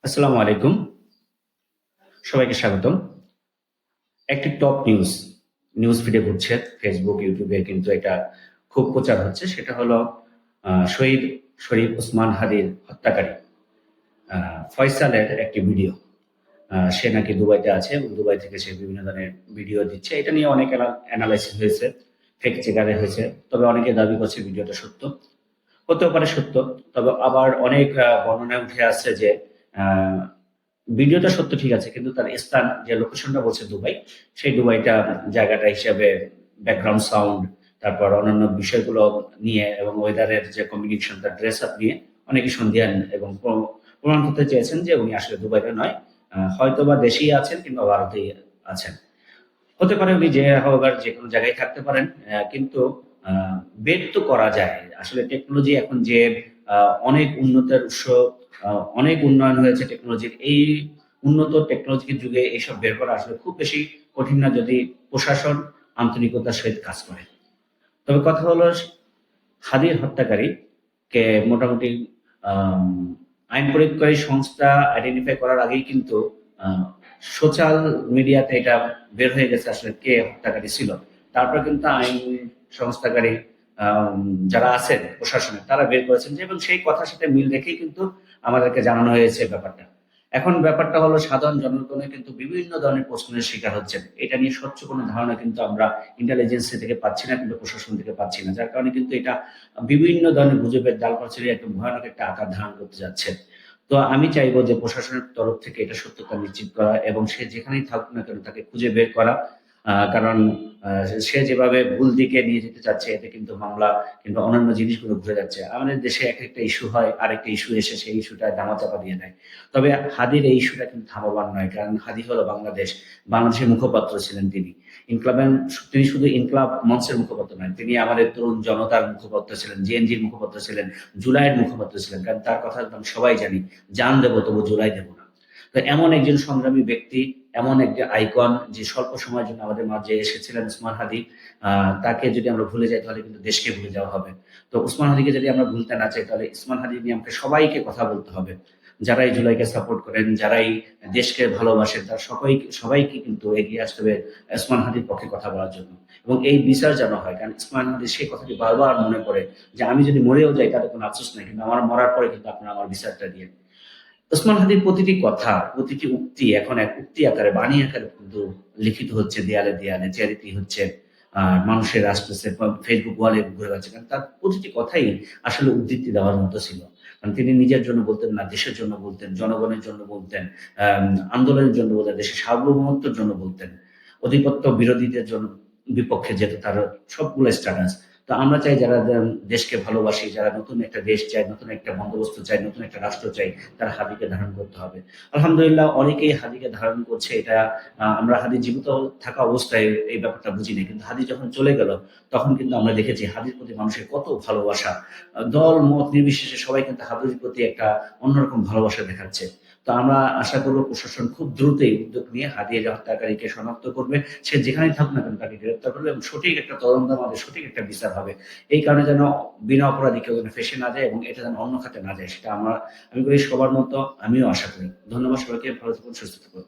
আসসালামু আলাইকুম। সবাইকে স্বাগতম। একটি টপ নিউজ ফিডে ঘুরছে ফেসবুক, ইউটিউবে কিন্তু এটা খুব প্রচার হচ্ছে। সেটা হলো শহীদ শরীফ ওসমান হাদির হত্যাকারী ফয়সালের একটি ভিডিও। সে নাকি দুবাইতে আছে এবং দুবাই থেকে সে বিভিন্ন ধরনের ভিডিও দিচ্ছে। এটা নিয়ে অনেক অ্যানালাইসিস হয়েছে, ফেক চেকারে হয়েছে। তবে অনেকে দাবি করছে ভিডিওটা সত্য। হতেও পারে সত্য, তবে আবার অনেক বর্ণনায় উঠে আসছে যে আহ, ভিডিওটা সত্য ঠিক আছে, কিন্তু তার স্থান যে লোকেশনটা বলছে দুবাই, সেই দুবাইটা জায়গাটা হিসেবে ব্যাকগ্রাউন্ড সাউন্ড, তারপর অন্যান্য বিষয়গুলো নিয়ে এবং ওয়েদারের যে কম্বিনেশন, তার ড্রেস আপ নিয়ে অনেকে সন্দিহান এবং প্রমাণ করতে চেয়েছেন যে উনি আসলে দুবাইতে নয়, হয়তো বা দেশেই আছেন কিংবা ভারতেই আছেন। হতে পারে উনি যে হোক যে কোনো জায়গায় থাকতে পারেন, কিন্তু বের তো করা যায়। আসলে টেকনোলজি এখন যে অনেক উন্নতের উৎস, অনেক উন্নয়ন হয়েছে টেকনোলজির। এই উন্নত টেকনোলজির যুগে এইসব বের করা আসলে খুব বেশি কঠিন না, যদি প্রশাসন আন্তরিকতার সহিত কাজ করে। তবে কথা হলো, হাদির হত্যাকারী কে মোটামুটি আম, আইন প্রয়োগকারী সংস্থা আইডেন্টিফাই করার আগেই কিন্তু সোশ্যাল মিডিয়াতে এটা বের হয়ে গেছে আসলে কে হত্যাকারী ছিল। তারপর কিন্তু আইন সংস্থাকারী যারা আছেন প্রশাসনে, তারা বের করেছেন যে, এবং সেই কথার সাথে মিল রেখেই কিন্তু আমাদেরকে জানানো হয়েছে ব্যাপারটা। এখন ব্যাপারটা হলো, সাধারণ জনগণের কিন্তু বিভিন্ন ধরনের প্রশ্নের শিকার হচ্ছেন। এটা নিয়ে স্বচ্ছ কোনো ধারণা কিন্তু আমরা ইন্টেলিজেন্সি থেকে পাচ্ছি না, কিন্তু প্রশাসন থেকে পাচ্ছি না। যার কারণে কিন্তু এটা বিভিন্ন ধরনের গুজবের জাল প্রচারে একটা ভয়ানক একটা আকার ধারণ করতে যাচ্ছে। তো আমি চাইবো যে প্রশাসনের তরফ থেকে এটা সত্যতা নিশ্চিত করা এবং সে যেখানেই থাকুক না কেন তাকে খুঁজে বের করা। কারণ সে যেভাবে ভুল দিকে নিয়ে যেতে চাচ্ছে, এতে কিন্তু মামলা কিংবা অন্যান্য জিনিসগুলো ঘুরে যাচ্ছে। আমাদের দেশে এক একটা ইস্যু হয়, আরেকটা ইস্যু এসে সেই ইস্যুটা ধামাচাপা দিয়ে দেয়। তবে হাদির এই ইস্যুটা কিন্তু থামাবার নয়, কারণ হাদি হলো বাংলাদেশের মুখপাত্র ছিলেন তিনি। ইনকলাবের তিনি শুধু ইনকলাব মঞ্চের মুখপাত্র নয়, তিনি আমাদের তরুণ জনতার মুখপাত্র ছিলেন, জেএনজির মুখপাত্র ছিলেন, জুলাইয়ের মুখপাত্র ছিলেন। কারণ তার কথা আমরা সবাই জানি, জান দেবো তবু জুলাই দেবো না। তো এমন একজন সংগ্রামী ব্যক্তি, এমন একটা আইকন, যে স্বল্প সময়ের জন্য আমাদের মাঝে এসেছিলেন উসমান হাদি। তাকে যদি আমরা ভুলে যাই তাহলে কিন্তু দেশকে ভুলে যাওয়া হবে। তো উসমান হাদিকে যদি আমরা ভুলতে না চাই, তাহলে উসমান হাদি নিয়ে আমাকে সবাইকে কথা বলতে হবে। যারাই জুলাইকে সাপোর্ট করেন, যারাই দেশকে ভালোবাসেন, তার সবাইকে কিন্তু এগিয়ে আসতে হবে উসমান হাদির পক্ষে কথা বলার জন্য। এবং এই বিচার যেন হয়, কারণ উসমান হাদি সেই কথাটি বারবার মনে করে যে আমি যদি মরেও যাই তাতে কোনো আফসোস নাই, কিন্তু আমার মরার পরে কিন্তু আপনারা আমার বিচারটা দিয়ে। ওসমান হাদির প্রতিটি কথা, প্রতিটি উক্তি এখন এক উক্তি আকারে, বাণী আকারে কিন্তু লিখিত হচ্ছে দেয়ালে দেয়ালে, চ্যারিটি হচ্ছে, মানুষের আসতেছে, ফেসবুক ওয়ালে ঘুরে বেড়াচ্ছে। কারণ তার প্রতিটি কথাই আসলে উদ্ধৃতি দেওয়ার মতো ছিল। কারণ তিনি নিজের জন্য বলতেন না, দেশের জন্য বলতেন, জনগণের জন্য বলতেন, আন্দোলনের জন্য বলতেন, দেশের সার্বভৌমত্বের জন্য বলতেন, অধিপত্য বিরোধীদের জন্য বিপক্ষে যেত তার সবগুলো স্ট্যাটাস। তো আমরা চাই, যারা দেশকে ভালোবাসি, যারা নতুন একটা দেশ চাই, নতুন একটা বন্দোবস্ত চাই, নতুন একটা রাষ্ট্র চাই, তারা হাদিকে ধারণ করতে হবে। আলহামদুলিল্লাহ অনেকেই হাদিকে ধারণ করছে। এটা আমরা হাদি জীবিত থাকা অবস্থায় এই ব্যাপারটা বুঝিনি, কিন্তু হাদি যখন চলে গেল তখন কিন্তু আমরা দেখেছি হাদির প্রতি মানুষের কত ভালোবাসা। দল মত নির্বিশেষে সবাই কিন্তু হাদির প্রতি একটা অন্যরকম ভালোবাসা দেখাচ্ছে। তো আমরা আশা করবো প্রশাসন খুব দ্রুতই উদ্যোগ নিয়ে হাদির হত্যাকারীকে শনাক্ত করবে। সে যেখানেই থাকুক না কেন তাকে গ্রেপ্তার করবে এবং সঠিক একটা তদন্ত হবে, সঠিক একটা বিচার হবে। এই কারণে যেন বিনা অপরাধী কেউ যেন ফেঁসে না যায় এবং এটা যেন অন্য খাতে না যায়, সেটা আমি করি সবার মতো, আমিও আশা করি। ধন্যবাদ সবাইকে। ভালো থাকুন, সুস্থ থাকুন।